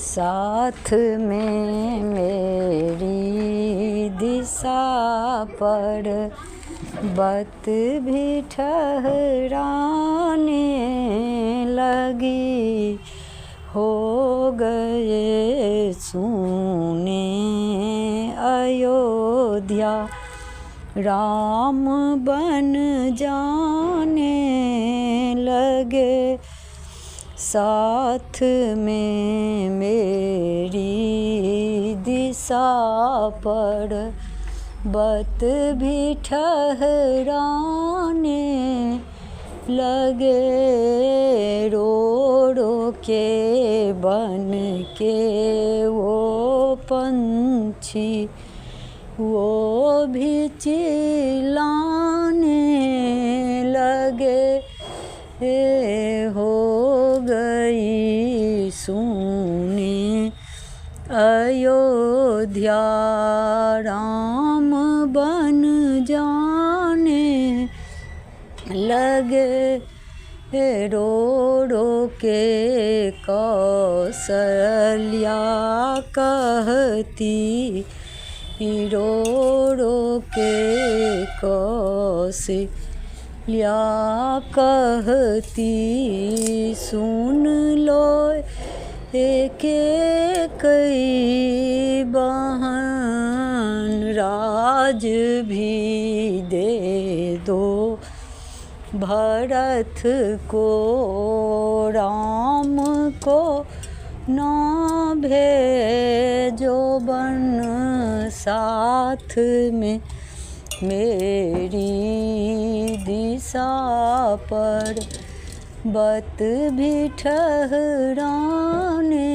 साथ में मेरी दिशा पर बत भी ठहराने लगी। हो गए सुने अयोध्या, राम बन जाने लगे। साथ में मेरी दिशा पर बत भी ठहराने लगे। रो रो के बन के वो पंछी वो भी चिल्लाने लगे। हो गई सुनी अयोध्या, राम बन जाने लगे। रो रो के कौशल्या कहती, रो रो के कौशल्या कहती, सुन लो एक कई बहन, राज भी दे दो भरत को, राम को न भेजो बन। साथ में मेरी दिशा पर बत भी ठहराने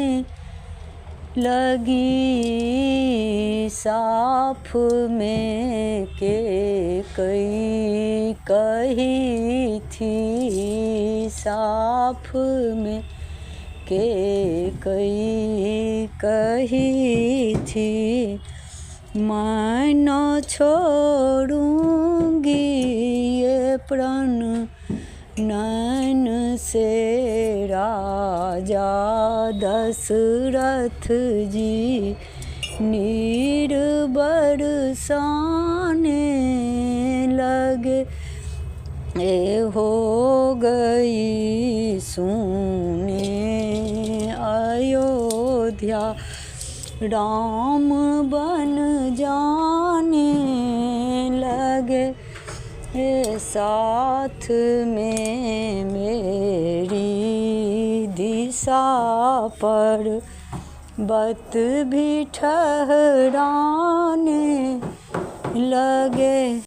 लगी। साफ में के कई कही थी, साफ में के कई कही थी, मैं न छोड़ूंगी ये प्रण नैन से। राजा दशरथ जी नीर बरसाने लगे। हो गई सुने अयोध्या, राम बन जाने लगे। साथ में मेरी दिशा पर बत भी ठहराने लगे।